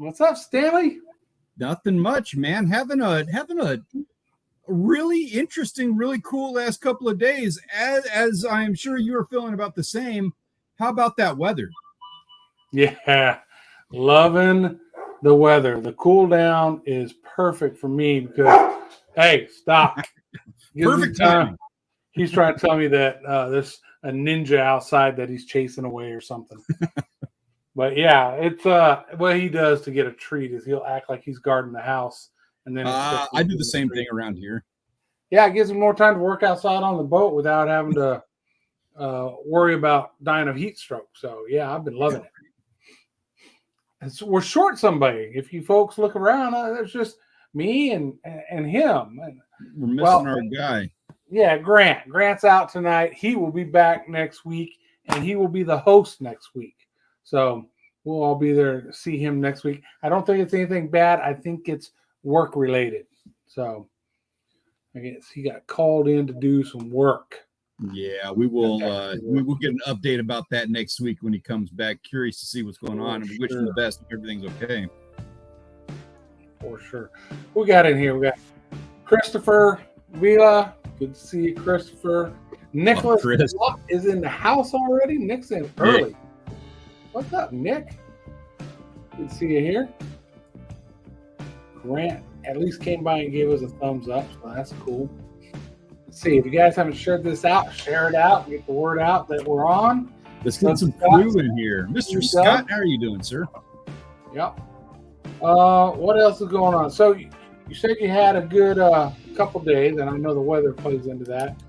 What's up, Stanley? Nothing much, man. Having a really interesting, really cool last couple of days. As I'm sure you are feeling about the same. How about that weather? Yeah, loving the weather. The cool down is perfect for me because, hey, stop. Perfect time. He's trying to tell me that there's a ninja outside that he's chasing away or something. But yeah, it's what he does to get a treat is he'll act like he's guarding the house, and then I do the same thing around here. Yeah, it gives him more time to work outside on the boat without having to worry about dying of heat stroke. So yeah, I've been loving it. We're short somebody. If you folks look around, there's just me and him. And, we're missing our guy. Yeah, Grant. Grant's out tonight. He will be back next week, and he will be the host next week. So we'll all be there to see him next week. I don't think it's anything bad. I think it's work related. So I guess he got called in to do some work. Yeah, we will get an update about that next week when he comes back. Curious to see what's going on, and we wish him the best if everything's okay. For sure. We got in here. We got Christopher Vila. Good to see you, Christopher. Nicholas is in the house already. Nick's in early. Yeah. What's up, Nick? Good to see you here. Grant at least came by and gave us a thumbs up, so that's cool. Let's see, if you guys haven't shared this out, share it out, get the word out that we're on. Let's get some crew in here. Mr. Scott, how are you doing, sir? Yep. What else is going on? So you said you had a good couple days, and I know the weather plays into that.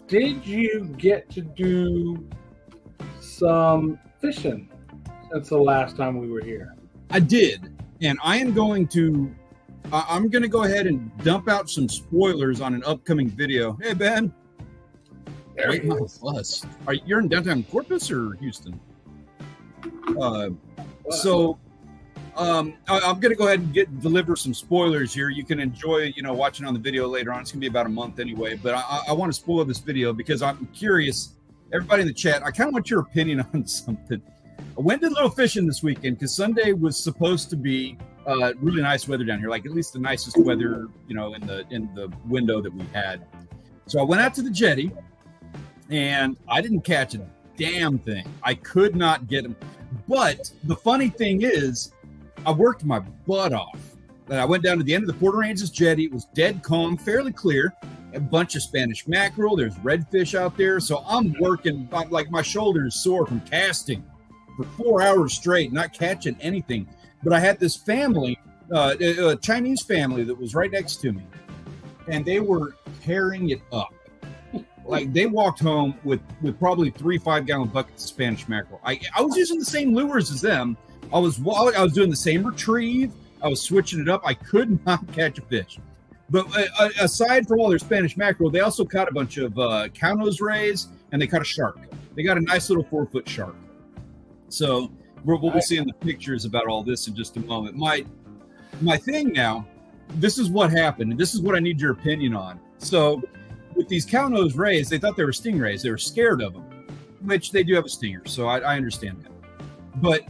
Did you get to do some fishing since the last time we were here? I did, and I'm going to go ahead and dump out some spoilers on an upcoming video. Hey, Ben. Wait, my bus. You're in downtown Corpus or Houston? I'm going to go ahead and deliver some spoilers here. You can enjoy, watching on the video later on. It's going to be about a month anyway, but I want to spoil this video because I'm curious. Everybody in the chat, I kind of want your opinion on something. I went to a little fishing this weekend because Sunday was supposed to be really nice weather down here, like at least the nicest weather, in the window that we had. So I went out to the jetty, and I didn't catch a damn thing. I could not get them. But the funny thing is, I worked my butt off. I went down to the end of the Port Aransas jetty. It was dead calm, fairly clear. A bunch of Spanish mackerel. There's redfish out there. So I'm working like my shoulder is sore from casting for 4 hours straight, not catching anything. But I had this family, a Chinese family that was right next to me, and they were tearing it up. Like they walked home with probably 3 5-gallon buckets of Spanish mackerel. I was using the same lures as them. I was doing the same retrieve. I was switching it up. I could not catch a fish. But aside from all their Spanish mackerel, they also caught a bunch of cow-nose rays, and they caught a shark. They got a nice little 4-foot shark. So we'll be seeing the pictures about all this in just a moment. My thing now, this is what happened, and this is what I need your opinion on. So with these cow-nose rays, they thought they were stingrays. They were scared of them, which they do have a stinger, so I understand that. But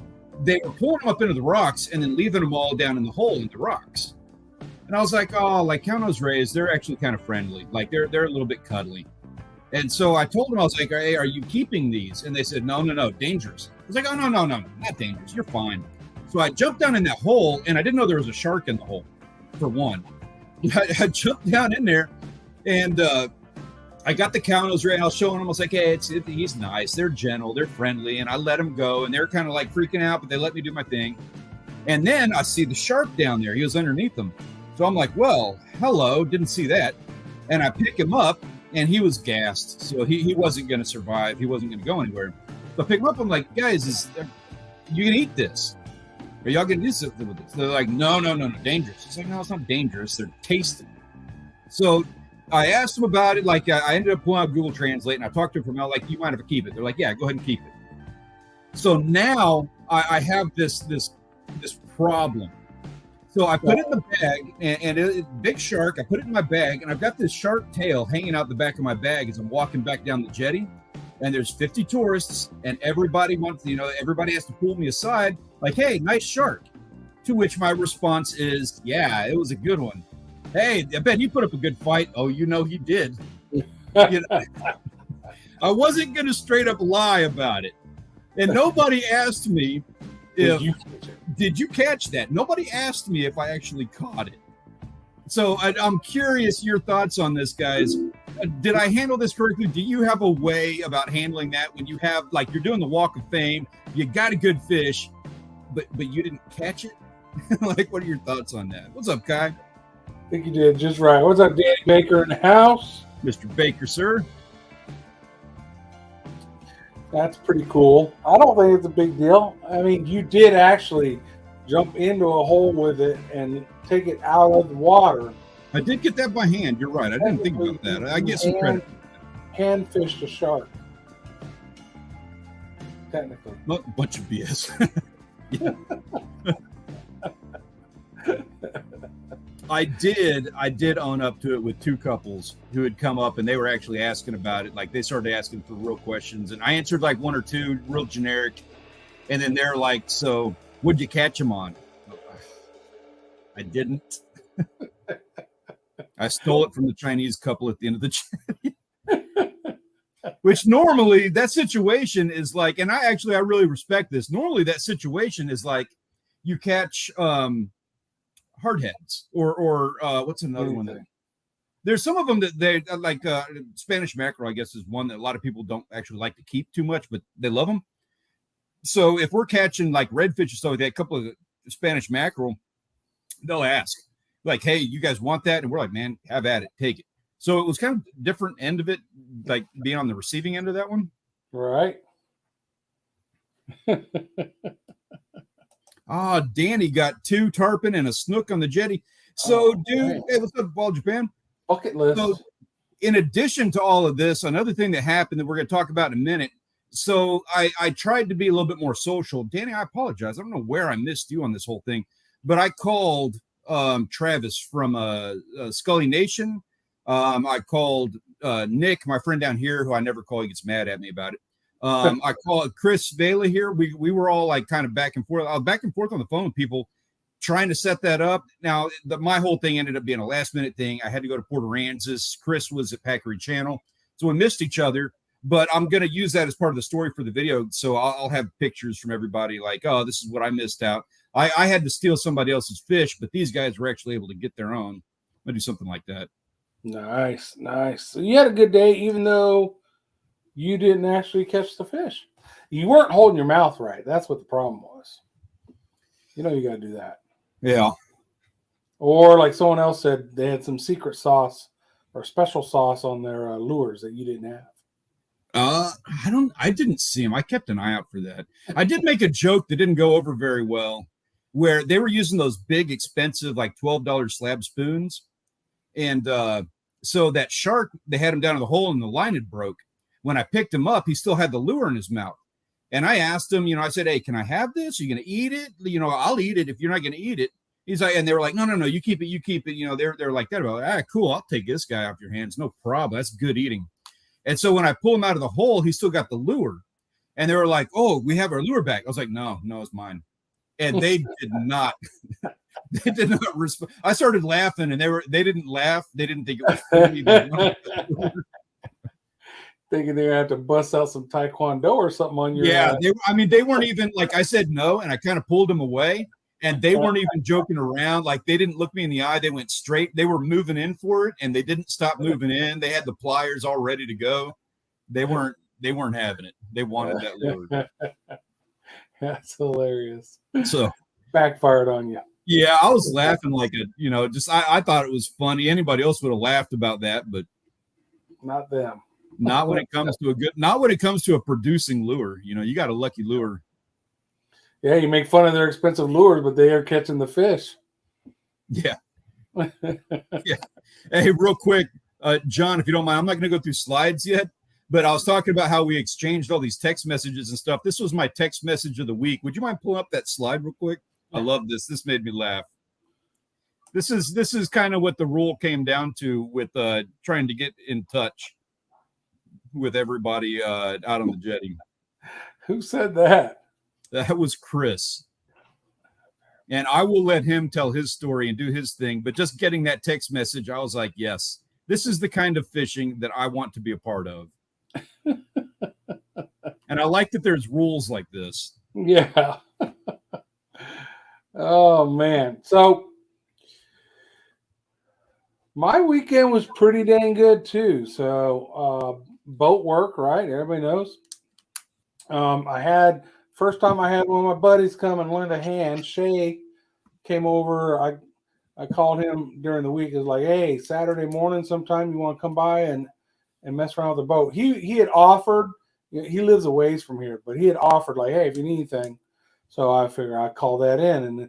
they were pulling them up into the rocks and then leaving them all down in the hole in the rocks. And I was like, oh, like cow-nose rays, they're actually kind of friendly. Like they're a little bit cuddly. And so I told them, I was like, hey, are you keeping these? And they said, no, dangerous. I was like, oh, no, not dangerous. You're fine. So I jumped down in that hole, and I didn't know there was a shark in the hole, for one. I jumped down in there, and I got the cow-nose ray, and I was showing them. I was like, hey, he's nice. They're gentle. They're friendly. And I let them go, and they're kind of like freaking out, but they let me do my thing. And then I see the shark down there. He was underneath them. So I'm like, well, hello. Didn't see that. And I pick him up, and he was gassed. So he wasn't going to survive. He wasn't going to go anywhere. So I pick him up. I'm like, guys, you can eat this. Are y'all going to do something with this? They're like, no, dangerous. It's like, no, it's not dangerous. They're tasty. So I asked them about it. Like, I ended up pulling out Google Translate, and I talked to them from like, you mind if I keep it? They're like, yeah, go ahead and keep it. So now I have this problem. So I put it in the bag, and it's big shark. I put it in my bag, and I've got this shark tail hanging out the back of my bag as I'm walking back down the jetty. and there's 50 tourists, and everybody wants, everybody has to pull me aside, like, hey, nice shark. To which my response is, yeah, it was a good one. Hey, I bet he put up a good fight. Oh, he did. I wasn't going to straight up lie about it. And nobody asked me did you catch that? Nobody asked me if I actually caught it. So I'm curious your thoughts on this, guys. Did I handle this correctly? Do you have a way about handling that when you have, like, you're doing the Walk of Fame, you got a good fish, but you didn't catch it? Like, what are your thoughts on that? What's up, Kai? I think you did just right. What's up, Danny Baker in the house? Mr. Baker, sir. That's pretty cool. I don't think it's a big deal. I mean, you did actually jump into a hole with it and take it out of the water. I did get that by hand. You're right. I didn't think about that. I get some credit. Hand fished a shark. Technically. Well, a bunch of BS. I did own up to it with two couples who had come up and they were actually asking about it. Like, they started asking for real questions, and I answered like one or two real generic. And then they're like, so what'd you catch them on? I didn't. I stole it from the Chinese couple at the end of the chat. Which normally that situation is like, and I really respect this. Normally that situation is like you catch hardheads or what's another one that there's some of them that they like Spanish mackerel, I guess, is one that a lot of people don't actually like to keep too much, but they love them. So if we're catching like redfish or stuff like that, a couple of Spanish mackerel, they'll ask like, hey, you guys want that? And we're like, man, have at it, take it. So it was kind of different end of it, like being on the receiving end of that one. Right. Danny got 2 tarpon and a snook on the jetty. So, dude, hey, what's up, Ball Japan? Bucket list. So, in addition to all of this, another thing that happened that we're going to talk about in a minute. So, I tried to be a little bit more social. Danny, I apologize. I don't know where I missed you on this whole thing, but I called Travis from Scully Nation. I called Nick, my friend down here, who I never call. He gets mad at me about it. I called Chris Vela here. We were all like kind of back and forth. I was back and forth on the phone with people trying to set that up. Now, my whole thing ended up being a last minute thing. I had to go to Port Aransas. Chris was at Packery Channel. So we missed each other, but I'm going to use that as part of the story for the video. So I'll have pictures from everybody like, oh, this is what I missed out. I had to steal somebody else's fish, but these guys were actually able to get their own. I'm going to do something like that. Nice. So you had a good day, even though you didn't actually catch the fish. You weren't holding your mouth right. That's what the problem was. You know you got to do that. Yeah. Or like someone else said, they had some secret sauce or special sauce on their lures that you didn't have. I didn't see them. I kept an eye out for that. I did make a joke that didn't go over very well, where they were using those big, expensive, like $12 slab spoons. And so that shark, they had him down in the hole and the line had broke. When I picked him up, he still had the lure in his mouth. And I asked him, I said, hey, can I have this? Are you going to eat it? I'll eat it if you're not going to eat it. He's like, and they were like, no, you keep it. They're like that about, cool. I'll take this guy off your hands. No problem. That's good eating. And so when I pull him out of the hole, he still got the lure. And they were like, oh, we have our lure back. I was like, no, it's mine. And they did not. They did not respond. I started laughing, and they didn't laugh. They didn't think it was funny. Thinking they had to bust out some taekwondo or something on your. Yeah, they weren't even like, I said no, and I kind of pulled them away, and they weren't even joking around. Like, they didn't look me in the eye. They went straight. They were moving in for it, and they didn't stop moving in. They had the pliers all ready to go. They weren't having it. They wanted that lure. That's hilarious. So backfired on you. Yeah, I was laughing like I thought it was funny. Anybody else would have laughed about that, but not them. Not when it comes to a producing lure. You got a lucky lure. Yeah, you make fun of their expensive lures, but they are catching the fish. Yeah. Yeah. Hey, real quick, John, if you don't mind, I'm not going to go through slides yet, but I was talking about how we exchanged all these text messages and stuff. This was my text message of the week. Would you mind pulling up that slide real quick? I love this. This made me laugh. This is kind of what the rule came down to with trying to get in touch. with everybody out on the jetty. Who said that? That was Chris. And I will let him tell his story and do his thing. But just getting that text message, I was like, yes, this is the kind of fishing that I want to be a part of. And I like that there's rules like this. Yeah. Oh, man. So my weekend was pretty dang good, too. So boat work, right? Everybody knows. I had first time I had one of my buddies come and lend a hand. Shay came over. I called him during the week. It was like, hey, Saturday morning sometime you want to come by and mess around with the boat. He had offered. He lives a ways from here, but he had offered like, hey, if you need anything. So I figured I'd call that in, and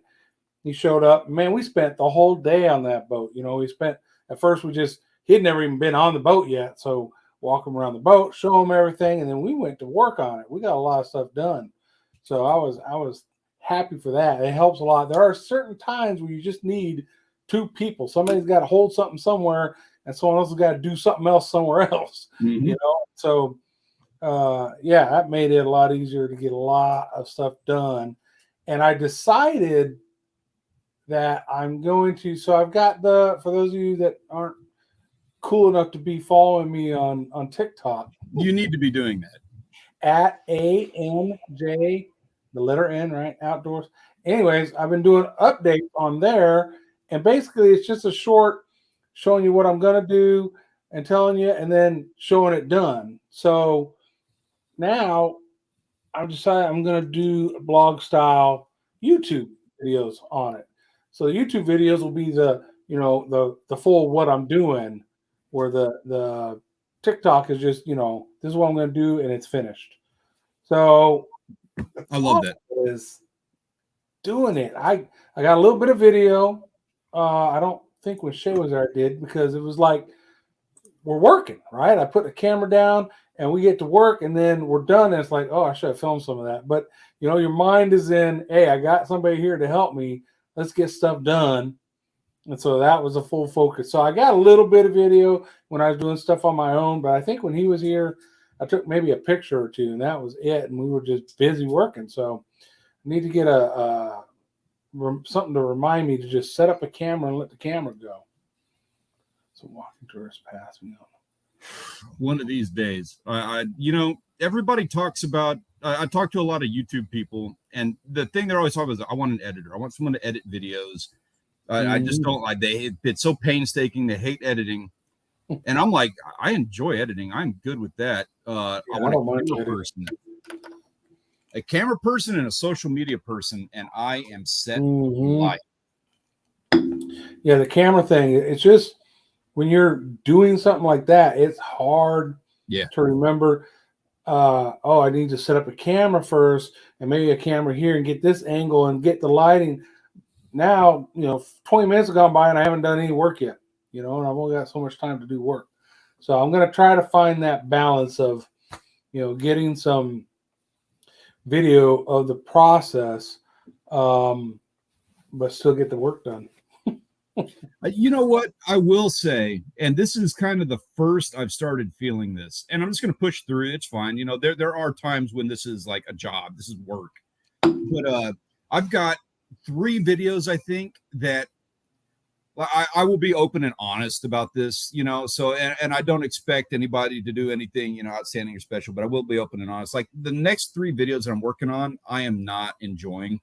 he showed up. Man, we spent the whole day on that boat. We spent at first he had never even been on the boat yet, so walk him around the boat, show him everything, and then we went to work on it. We got a lot of stuff done, so I was happy for that. It helps a lot. There are certain times where you just need two people. Somebody's got to hold something somewhere, and someone else has got to do something else somewhere else. Mm-hmm. So yeah, that made it a lot easier to get a lot of stuff done. And I decided that I'm going to. So I've got for those of you that aren't cool enough to be following me on TikTok. You need to be doing that. At ANJ, the letter N, right? Outdoors. Anyways, I've been doing updates on there. And basically, it's just a short showing you what I'm going to do and telling you, and then showing it done. So now I've decided I'm going to do blog style YouTube videos on it. So the YouTube videos will be the full what I'm doing, where the TikTok is just, this is what I'm going to do and it's finished. So I love that. Is doing it. I got a little bit of video. I don't think when Shay was there I did, because it was like we're working, right? I put the camera down and we get to work and then we're done. And it's like, oh, I should have filmed some of that. But, your mind is in, hey, I got somebody here to help me. Let's get stuff done. And so that was a full focus. So I got a little bit of video when I was doing stuff on my own. But I think when he was here, I took maybe a picture or two, and that was it. And we were just busy working. So I need to get something to remind me to just set up a camera and let the camera go. So walking tourists pass me on. One of these days, everybody talks about. I talk to a lot of YouTube people, and the thing they're always talking about is, I want an editor. I want someone to edit videos. I just don't like. It's so painstaking. They hate editing, and I'm like, I enjoy editing. I'm good with that. I want a camera person, a camera person, and a social media person, and I am set for life. Yeah, the camera thing. It's just when you're doing something like that, it's hard to remember. I need to set up a camera first, and maybe a camera here, and get this angle and get the lighting. Now, 20 minutes have gone by and I haven't done any work yet, and I've only got so much time to do work. So I'm going to try to find that balance of, getting some video of the process, but still get the work done. You know what I will say, and this is kind of the first I've started feeling this, and I'm just going to push through it. It's fine. There are times when this is like a job, this is work, but I've got 3 videos, I think, that I will be open and honest about this, so, and I don't expect anybody to do anything, outstanding or special, but I will be open and honest. Like the next 3 videos that I'm working on, I am not enjoying.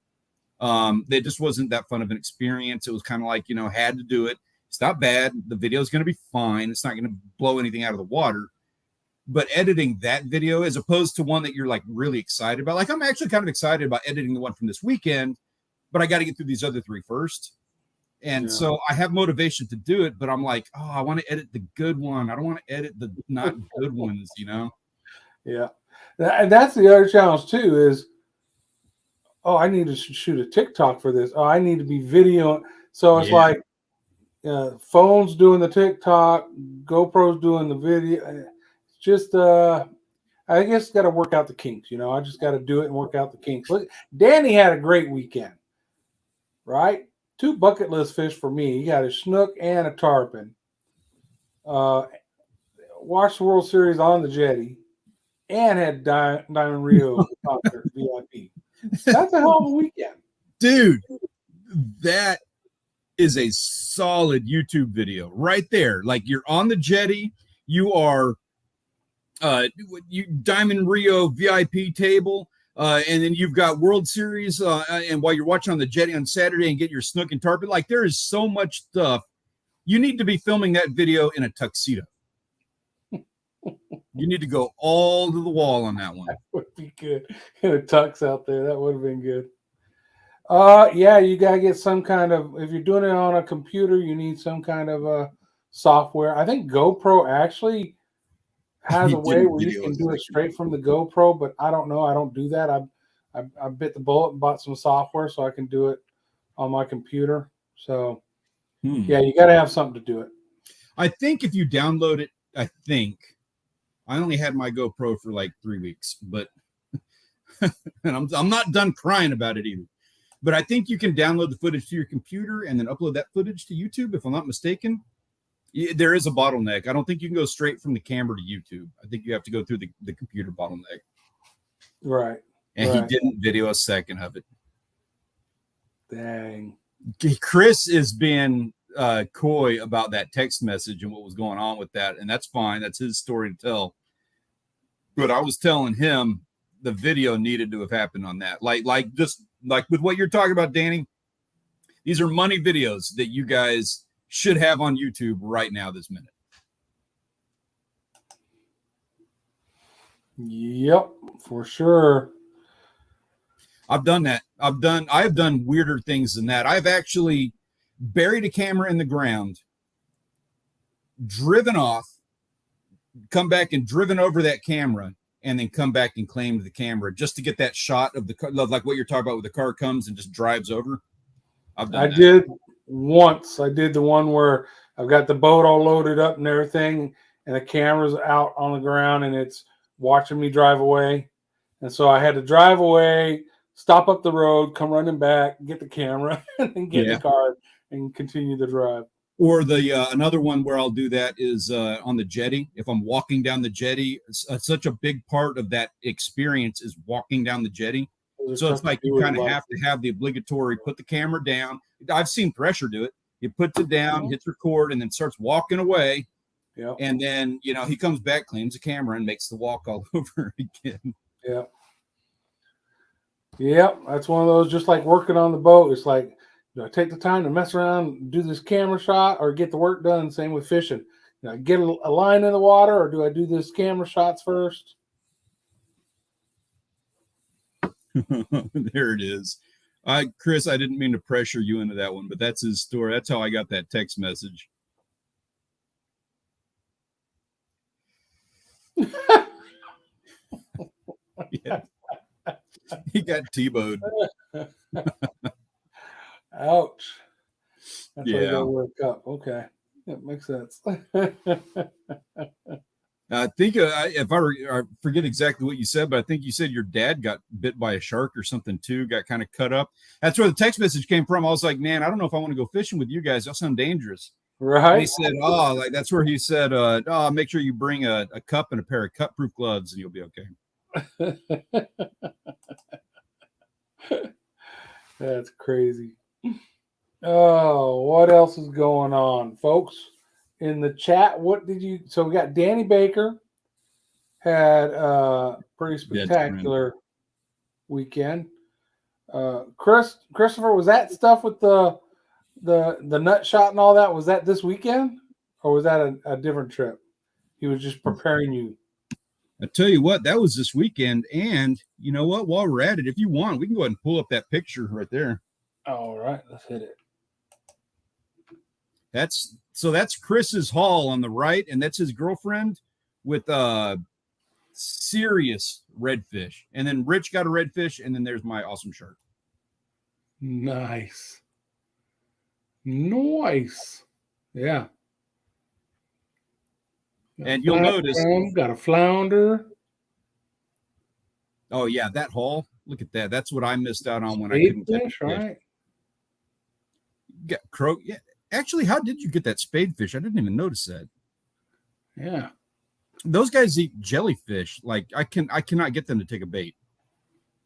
It just wasn't that fun of an experience. It was kind of like, had to do it. It's not bad. The video is going to be fine. It's not going to blow anything out of the water. But editing that video, as opposed to one that you're like really excited about, like I'm actually kind of excited about editing the one from this weekend, but I got to get through these other 3 first. And so I have motivation to do it, but I'm like, oh, I want to edit the good one. I don't want to edit the not good ones, Yeah. And that's the other challenge too is, oh, I need to shoot a TikTok for this. Oh, I need to be video. So it's like phones doing the TikTok, GoPro's doing the video. It's just, I guess got to work out the kinks. I just got to do it and work out the kinks. Look, Danny had a great weekend, right? 2 bucket list fish for me. He got a snook and a tarpon. watched the World Series on the jetty and had Diamond Rio concert VIP. That's a hell of a weekend. Dude, that is a solid YouTube video right there. Like you're on the jetty, you are Diamond Rio VIP table, and then you've got World Series, and while you're watching on the jetty on Saturday and get your snook and tarpon, like there is so much stuff. You need to be filming that video in a tuxedo. You need to go all to the wall on that one. That would be good. In a tux out there, that would have been good. Yeah, you gotta get some kind of. If you're doing it on a computer, you need some kind of software. I think GoPro actually has a way where you can do it straight from the GoPro, but I don't know. I don't do that. I bit the bullet and bought some software so I can do it on my computer. So yeah, you got to have something to do it. I think if you download it, I only had my GoPro for like 3 weeks, but and I'm not done crying about it either. But I think you can download the footage to your computer and then upload that footage to YouTube, if I'm not mistaken. There is a bottleneck. I don't think you can go straight from the camera to YouTube. I think you have to go through the computer bottleneck. Right. And he didn't video a second of it. Dang. Chris is being coy about that text message and what was going on with that. And that's fine. That's his story to tell. But I was telling him the video needed to have happened on that. Like with what you're talking about, Danny, these are money videos that you guys should have on YouTube right now, this minute. Yep, for sure. I've done that. I've done weirder things than that. I've actually buried a camera in the ground, driven off, come back and driven over that camera, and then come back and claimed the camera just to get that shot of the car, like what you're talking about, where the car comes and just drives over. I did once. I did the one where I've got the boat all loaded up and everything, and the camera's out on the ground and it's watching me drive away. And so I had to drive away, stop up the road, come running back, get the camera, and then get in the car and continue the drive. Or the another one where I'll do that is on the jetty. If I'm walking down the jetty, such a big part of that experience is walking down the jetty. So it's like you kind of have to have the obligatory put the camera down. I've seen Thresher do it. He puts it down, hits record, and then starts walking away. Yeah. And then, he comes back, claims the camera, and makes the walk all over again. Yeah. Yep. That's one of those, just like working on the boat. It's like, do I take the time to mess around, do this camera shot, or get the work done? Same with fishing. Get a line in the water, or do I do this camera shots first? There it is. Chris, I didn't mean to pressure you into that one, but that's his story. That's how I got that text message. Yeah. He got T-bowed. Ouch. That's why you gotta work up. Okay. That makes sense. I think if I forget exactly what you said, but I think you said your dad got bit by a shark or something too, got kind of cut up. That's where the text message came from. I was like, man, I don't know if I want to go fishing with you guys. That sounds dangerous. Right. And he said, that's where he said, make sure you bring a cup and a pair of cut-proof gloves and you'll be okay. That's crazy. Oh, what else is going on, folks? In the chat, so we got Danny Baker had a pretty spectacular weekend. Christopher, was that stuff with the nut shot and all that? Was that this weekend, or was that a different trip? He was just preparing you. I tell you what, that was this weekend, and you know what? While we're at it, if you want, we can go ahead and pull up that picture right there. All right, let's hit it. That's Chris's haul on the right, and that's his girlfriend with serious redfish. And then Rich got a redfish, and then there's my awesome shark. Nice. Yeah. And you'll notice got a flounder. Oh yeah, that haul. Look at that. That's what I missed out on when I couldn't fish, right? Got croak. Yeah. Actually, how did you get that spade fish? I didn't even notice that. Yeah. Those guys eat jellyfish. Like I cannot get them to take a bait.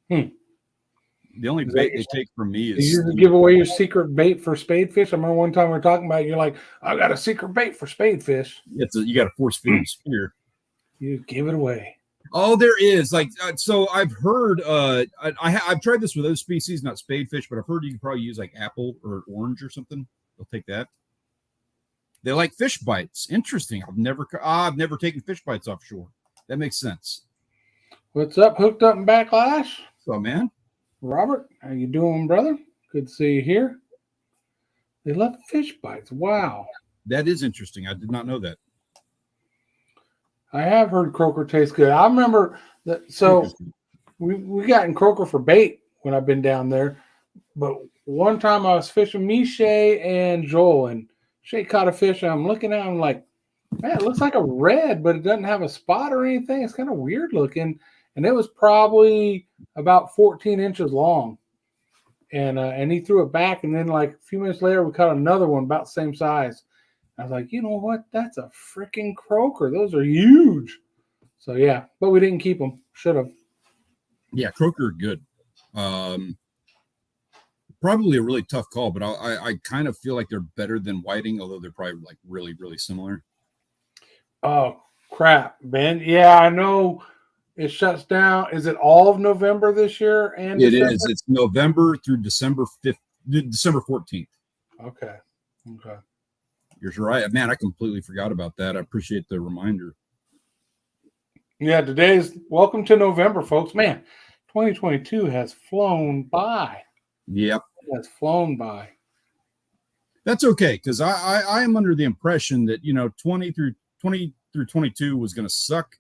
The only bait they take from me is. You give away your secret bait for spadefish. I remember one time we were talking about it, you're like, I got a secret bait for spadefish. You got to force feed them spear. You give it away. Oh, there is so I've heard. I've tried this with other species, not spadefish, but I've heard you can probably use like apple or orange or something. They'll take that. They like fish bites. Interesting. I've never taken fish bites offshore. That makes sense. What's up, Hooked Up and Backlash? So, man, Robert, how you doing, brother? Good to see you here. They love fish bites. Wow. That is interesting. I did not know that. I have heard croaker tastes good. I remember that. So we got in croaker for bait when I've been down there. But one time I was fishing, me, Shay, and Joel, and Shay caught a fish. And I'm looking at him like, man, it looks like a red, but it doesn't have a spot or anything. It's kind of weird looking. And it was probably about 14 inches long. And he threw it back. And then like a few minutes later, we caught another one about the same size. I was like, you know what? That's a freaking croaker. Those are huge. So, yeah. But we didn't keep them. Should have. Yeah, croaker are good. Probably a really tough call, but I kind of feel like they're better than whiting, although they're probably like really, really similar. Oh, crap, Ben. Yeah, I know it shuts down. Is it all of November this year? And it December? is. It's November through December 14th. Okay. You're right. Man, I completely forgot about that. I appreciate the reminder. Yeah, today's welcome to November, folks. Man, 2022 has flown by. Yep. It has flown by. That's okay, because I am under the impression that 20 through 22 was going to suck.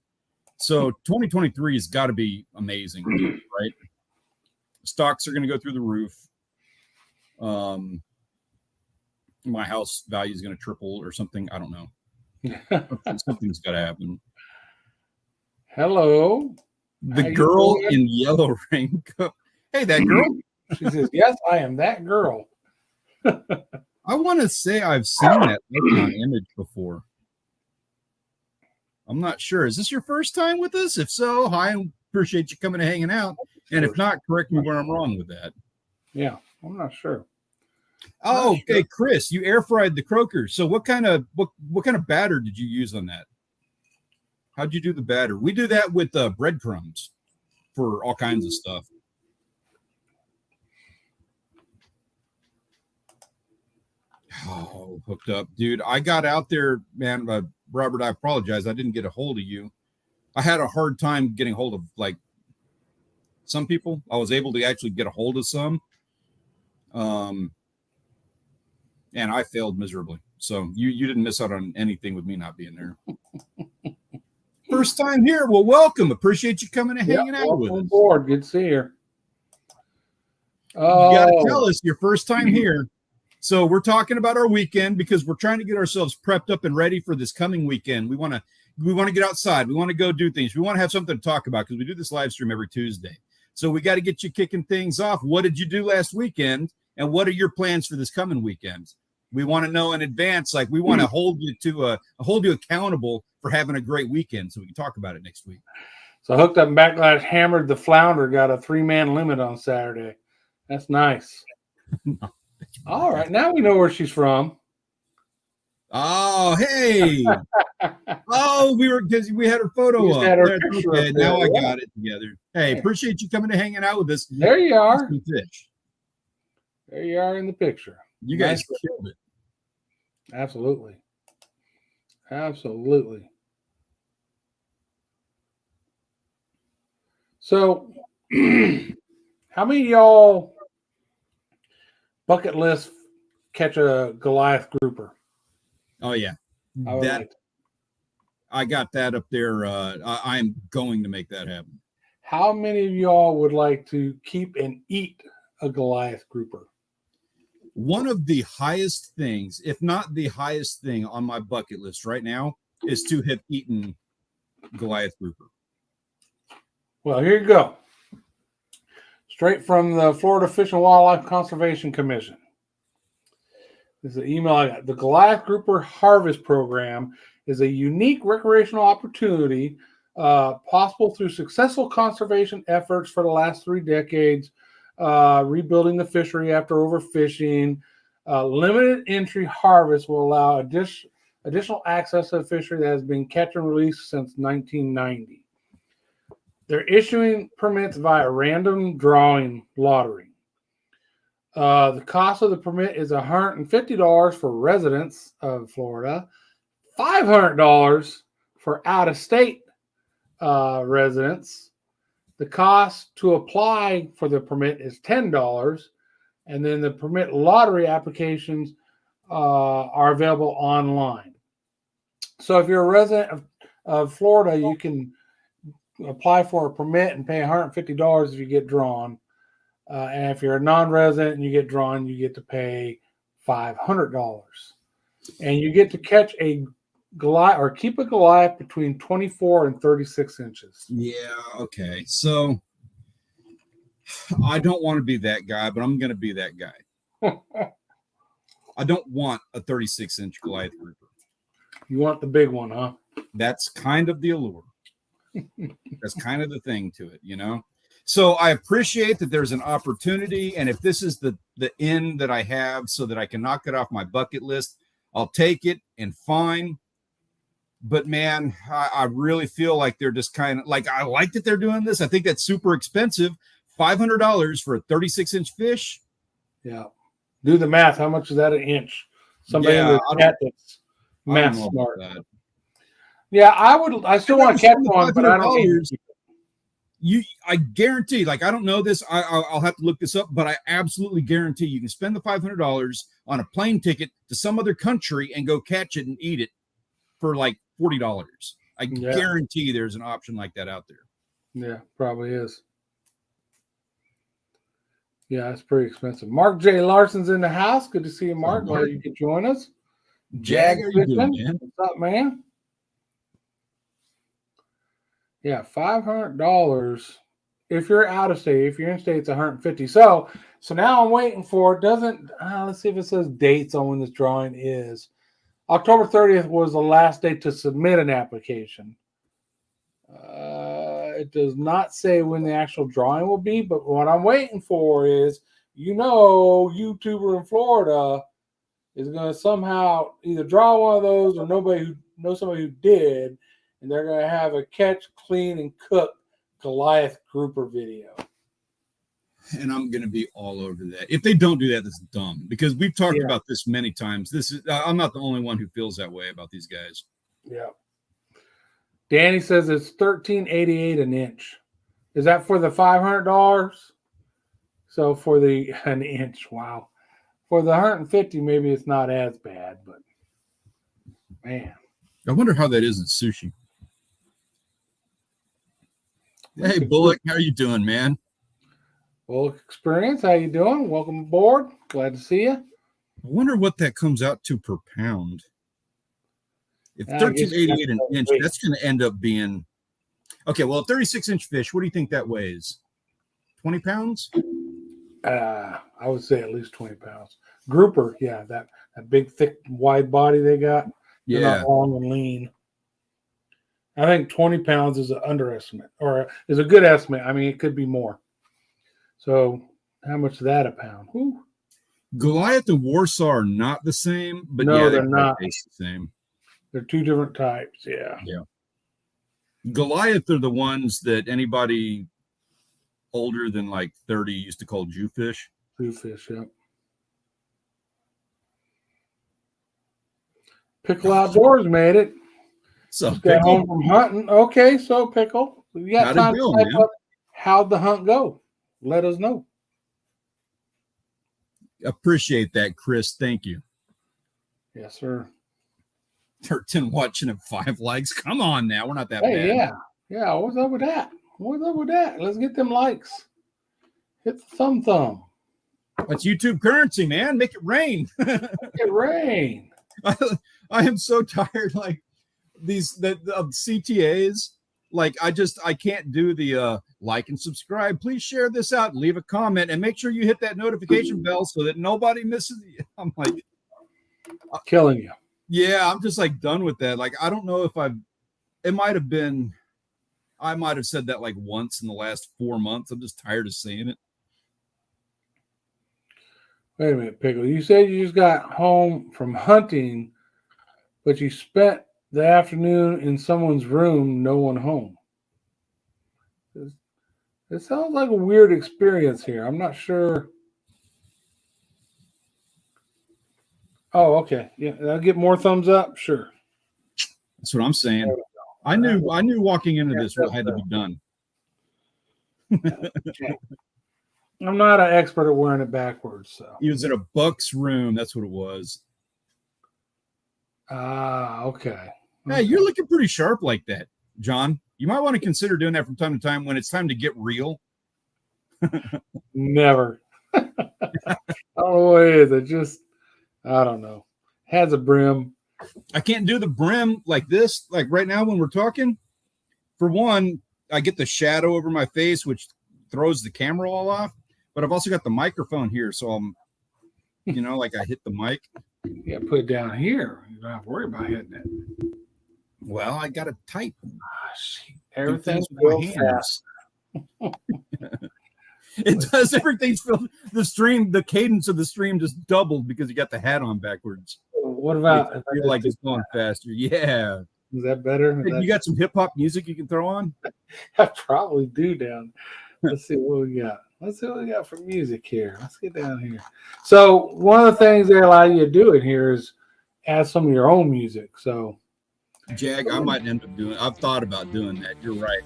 So 2023 has got to be amazing, right? Stocks are going to go through the roof. My house value is going to triple or something. I don't know. Something's got to happen. Hello. The girl in yellow raincoat. Hey, that girl. She says, yes, I am that girl. I want to say I've seen that icon image before. I'm not sure. Is this your first time with us? If so, hi, appreciate you coming and hanging out. And if not, correct me where I'm wrong with that. Yeah, I'm not sure. Oh, okay, Chris, you air fried the croaker. So what kind of batter did you use on that? How'd you do the batter? We do that with breadcrumbs for all kinds of stuff. Oh, hooked up, dude. I got out there, man. Robert, I apologize. I didn't get a hold of you. I had a hard time getting hold of like some people. I was able to actually get a hold of some. And I failed miserably. So you didn't miss out on anything with me not being there. First time here. Well, welcome. Appreciate you coming and hanging out with us. On board. Good to see you. You got to tell us your first time here. So we're talking about our weekend because we're trying to get ourselves prepped up and ready for this coming weekend. We want to get outside. We want to go do things. We want to have something to talk about because we do this live stream every Tuesday. So we got to get you kicking things off. What did you do last weekend? And what are your plans for this coming weekend? We want to know in advance. Like we want to hold you accountable for having a great weekend so we can talk about it next week. So Hooked Up and Backlash hammered the flounder, got a 3-man limit on Saturday. That's nice. All right. Now we know where she's from. Oh, hey. Oh, we had her photo up. Okay, now I got it together. Hey, appreciate you coming and hanging out with us. There you are. Fish. There you are in the picture. You guys killed it. Absolutely. So, how many of y'all bucket list catch a Goliath grouper? Oh, yeah. I got that up there. I'm going to make that happen. How many of y'all would like to keep and eat a Goliath grouper? One of the highest things, if not the highest thing on my bucket list right now, is to have eaten Goliath grouper. Well, here you go. Straight from the Florida Fish and Wildlife Conservation Commission. This is an email I got. The Goliath Grouper Harvest Program is a unique recreational opportunity possible through successful conservation efforts for the last 3 decades, rebuilding the fishery after overfishing. Limited entry harvest will allow additional access to the fishery that has been catch and release since 1990. They're issuing permits via random drawing lottery. The cost of the permit is $150 for residents of Florida, $500 for out-of-state residents. The cost to apply for the permit is $10, and then the permit lottery applications are available online. So if you're a resident of Florida, you can apply for a permit and pay $150 if you get drawn. And if you're a non-resident and you get drawn, you get to pay $500. And you get to catch a Goliath or keep a Goliath between 24 and 36 inches. Yeah, okay. So I don't want to be that guy, but I'm going to be that guy. I don't want a 36-inch Goliath grouper. You want the big one, huh? That's kind of the allure. That's kind of the thing to it, you know? So I appreciate that there's an opportunity, and if this is the end that I have so that I can knock it off my bucket list, I'll take it and fine. But man, I really feel like they're just kind of like, I like that they're doing this. I think that's super expensive. $500 for a 36-inch fish. Yeah. Do the math. How much is that an inch? Somebody that's math smart. Yeah, I still want to catch one, but I don't. I guarantee, like, I don't know this. I'll have to look this up, but I absolutely guarantee you can spend the $500 on a plane ticket to some other country and go catch it and eat it for like $40. I guarantee there's an option like that out there. Yeah, probably is. Yeah, it's pretty expensive. Mark J. Larson's in the house. Good to see you, Mark. Glad you could join us. Jag, how you doing, man? What's up, man? Yeah, $500 if you're out of state. If you're in state, it's $150. So now I'm waiting for it. Let's see if it says dates on when this drawing is. October 30th was the last day to submit an application. It does not say when the actual drawing will be, but what I'm waiting for is, YouTuber in Florida is going to somehow either draw one of those or somebody who did, and they're going to have a catch, clean, and cook Goliath grouper video. And I'm going to be all over that. If they don't do that, that's dumb, because we've talked about this many times. I'm not the only one who feels that way about these guys. Yeah. Danny says it's $13.88 an inch. Is that for the $500? So for an inch, wow. For the $150, maybe it's not as bad, but man. I wonder how that is in sushi. Hey, Bullock, how are you doing, man? Bullock Experience, how you doing? Welcome aboard. Glad to see you. I wonder what that comes out to per pound. If $13.88 an inch, that's going to end up being okay. Well, a 36-inch fish, what do you think that weighs? 20 pounds? I would say at least 20 pounds. Grouper, yeah, that big, thick, wide body they got. They're not long and lean. I think 20 pounds is an underestimate, or is a good estimate. I mean, it could be more. So, how much is that a pound? Whew. Goliath and Warsaw are not the same, but no, they're not the same. They're two different types. Yeah. Goliath are the ones that anybody older than like 30 used to call Jewfish. Jewfish, yeah. Pickle Outdoors made it. So got home from hunting. Okay, so Pickle, we got time to type up how'd the hunt go. Let us know. Appreciate that, Chris. Thank you. Yes, sir. 13 watching and 5 likes. Come on now. We're not that bad. Yeah. What's up with that? Let's get them likes. Hit the thumb. That's YouTube currency, man. Make it rain. Make it rain. I am so tired. Like of CTAs. Like I can't do the like and subscribe. Please share this out. Leave a comment and make sure you hit that notification bell so that nobody misses you. I'm like killing you. Yeah, I'm just like done with that. Like, I don't know if it might have been, I might have said that like once in the last 4 months. I'm just tired of saying it. Wait a minute, Pickle. You said you just got home from hunting, but you spent the afternoon in someone's room, no one home. It sounds like a weird experience here. I'm not sure. Oh, okay. Yeah, I'll get more thumbs up. Sure. That's what I'm saying. I knew walking into this what had to be done. Okay. I'm not an expert at wearing it backwards, so. He was in a Buck's room. That's what it was. Ah, okay. Hey, you're looking pretty sharp like that, John. You might want to consider doing that from time to time when it's time to get real. Never. I don't know what it is. It just, I don't know. Has a brim. I can't do the brim like this. Like right now when we're talking, for one, I get the shadow over my face, which throws the camera all off. But I've also got the microphone here. So I'm, like I hit the mic. Yeah, put it down here. You don't have to worry about hitting it. Well, I got to type. Everything's real fast. It does. Everything's filled. The cadence of the stream just doubled because you got the hat on backwards. What about? I feel like it's going faster. Yeah. Is that better? You got some hip hop music you can throw on? I probably do down. Let's see what we got. Let's see what we got for music here. Let's get down here. So one of the things they allow you to do in here is add some of your own music. So, Jag, I might end up doing. I've thought about doing that. You're right.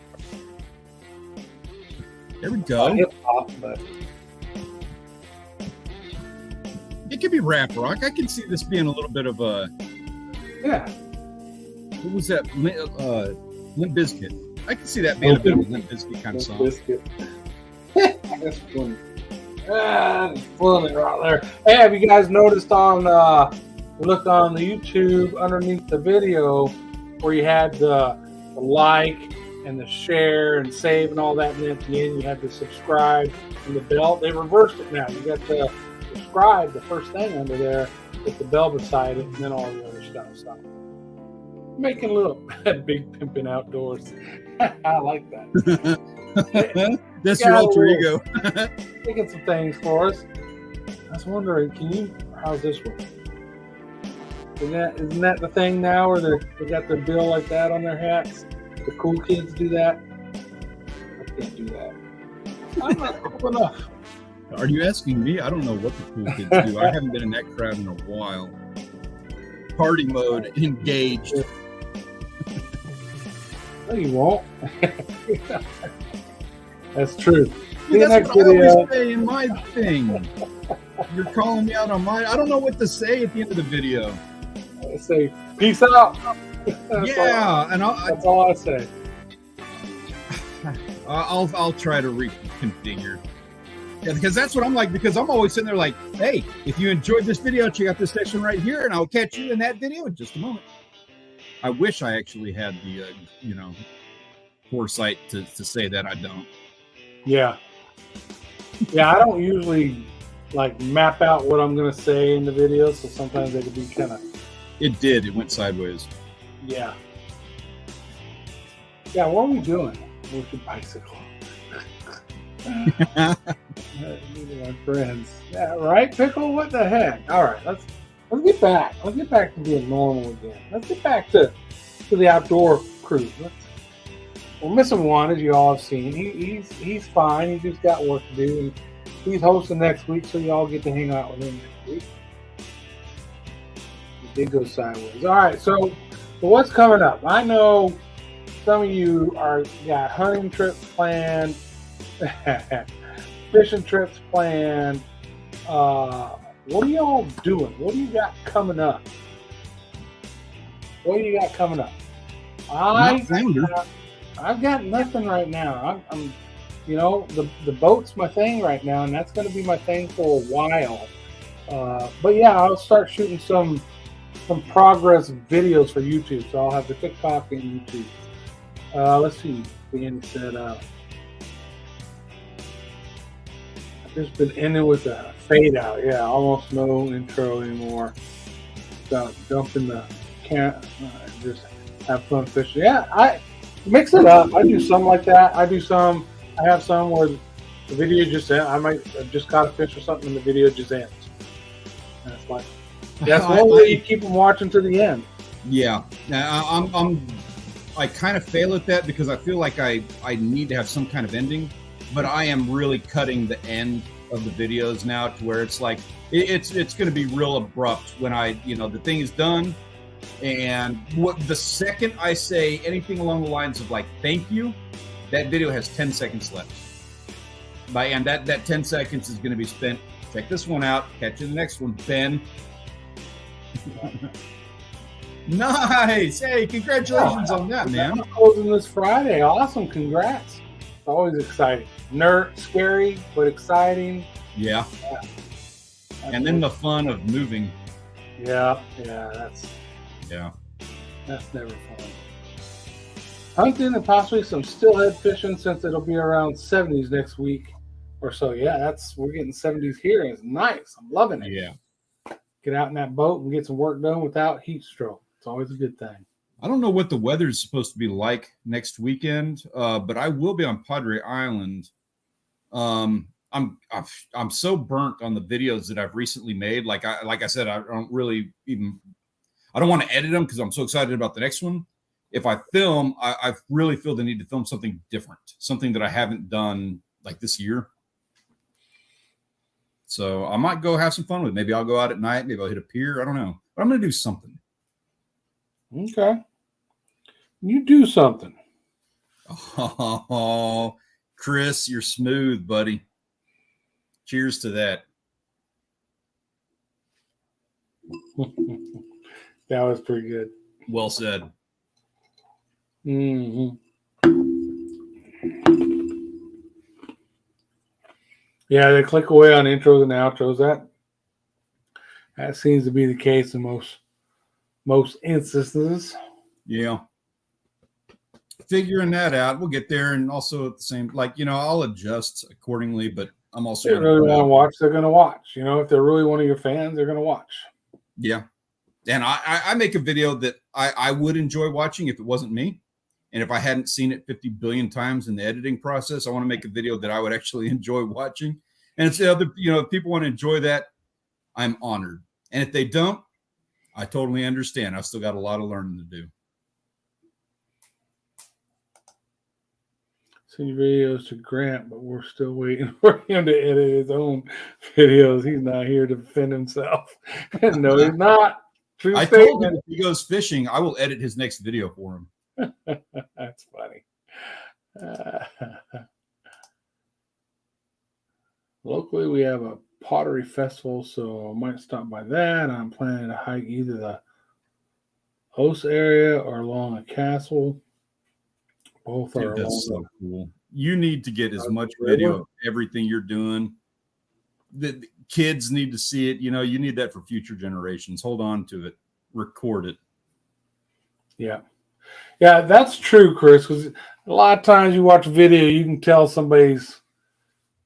There we go. Hip hop, but it could be rap rock. I can see this being a little bit of a. Yeah. What was that? Limp Bizkit. I can see that being a bit of a Limp Bizkit kind of song. That's funny. That's funny right there. Hey, have you guys noticed look on the YouTube underneath the video where you had the like and the share and save and all that, and then at the end you had to subscribe and the bell. They reversed it now. You got to subscribe, the first thing under there, with the bell beside it, and then all the other stuff. So making a little big pimping outdoors. I like that. That's your alter ego. Making some things for us. I was wondering, how's this work? Isn't that the thing now where they got their bill like that on their hats? The cool kids do that? I can't do that. I'm not cool enough. Are you asking me? I don't know what the cool kids do. I haven't been in that crowd in a while. Party mode, engaged. No, you won't. That's true. Yeah, that's what I always say in my thing. You're calling me out on mine. I don't know what to say at the end of the video. I say, peace out. That's all I say. I'll try to reconfigure. Yeah, because that's what I'm like. Because I'm always sitting there like, hey, if you enjoyed this video, check out this section right here, and I'll catch you in that video in just a moment. I wish I actually had the, foresight to say that. I don't. Yeah. Yeah, I don't usually map out what I'm going to say in the video, so sometimes they could be kind of. It did. It went sideways. Yeah. Yeah, what are we doing with the bicycle? My friends. Yeah, right, Pickle? What the heck? All right, let's get back. Let's get back to being normal again. Let's get back to the outdoor crew. We're missing one, as you all have seen. He's fine. He just got work to do. And he's hosting next week, so you all get to hang out with him next week. It did go sideways. All right, so what's coming up? I know some of you got hunting trips planned, fishing trips planned. What are y'all doing? What do you got coming up? I've got nothing right now. I'm the boat's my thing right now, and that's going to be my thing for a while. But yeah, I'll start shooting some progress videos for YouTube. So I'll have the TikTok and YouTube. Let's see. Being said, I've just been ending with a fade out. Yeah, almost no intro anymore. jump in the can and just have fun fishing. Yeah, I mix it up. I do some like that. I have some where the video just ends. I've just caught a fish or something and the video just ends. And it's like, that's one way you keep them watching to the end. Yeah. Now, I kind of fail at that because I feel like I need to have some kind of ending, but I am really cutting the end of the videos now to where it's like, it's going to be real abrupt when the thing is done. And the second I say anything along the lines of like, thank you, that video has 10 seconds left. And that 10 seconds is going to be spent. Check this one out. Catch you in the next one, Ben. Nice. Hey, congratulations on that, man. Closing this Friday. Awesome. Congrats. It's always exciting. Scary, but exciting. Yeah. And then the fun of moving. Yeah. That's never fun. Hunting and possibly some steelhead fishing since it'll be around 70s next week or so. Yeah, we're getting 70s here. And it's nice. I'm loving it. Yeah. Get out in that boat and get some work done without heat stroke. It's always a good thing. I don't know what the weather is supposed to be like next weekend, but I will be on Padre Island. I'm so burnt on the videos that I've recently made. Like I said, I don't want to edit them because I'm so excited about the next one. If I film, I really feel the need to film something different, something that I haven't done like this year. So I might go have some fun with it. Maybe I'll go out at night. Maybe I'll hit a pier. I don't know. But I'm going to do something. Okay. You do something. Oh, Chris, you're smooth, buddy. Cheers to that. That was pretty good. Well said. Mm-hmm. Yeah, they click away on intros and outros. That seems to be the case in most instances. Yeah. Figuring that out. We'll get there. And also at the same, I'll adjust accordingly, but I'm also if they really want to watch, they're going to watch. If they're really one of your fans, they're going to watch. Yeah. And I make a video that I would enjoy watching if it wasn't me. And if I hadn't seen it 50 billion times in the editing process, I want to make a video that I would actually enjoy watching. And if if people want to enjoy that, I'm honored. And if they don't, I totally understand. I've still got a lot of learning to do. Send videos to Grant, but we're still waiting for him to edit his own videos. He's not here to defend himself. No, he's not. True I statement. told him if he goes fishing, I will edit his next video for him. That's funny. Locally, we have a pottery festival, so I might stop by that. I'm planning to hike either the Os area or along a castle. Both are. Dude, that's so cool. You need to get as much video of everything you're doing. The kids need to see it. You need that for future generations. Hold on to it. Record it. Yeah. Yeah, that's true, Chris, because a lot of times you watch a video, you can tell somebody's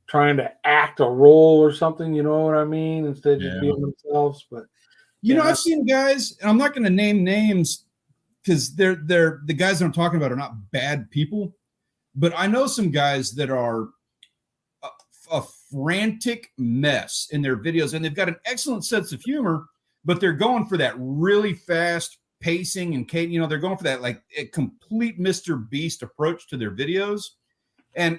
trying to act a role or something, you know what I mean? Instead of just being themselves. But I've seen guys, and I'm not going to name names because they're the guys that I'm talking about are not bad people, but I know some guys that are a frantic mess in their videos, and they've got an excellent sense of humor, but they're going for that really fast pacing and they're going for that like a complete Mr. Beast approach to their videos, and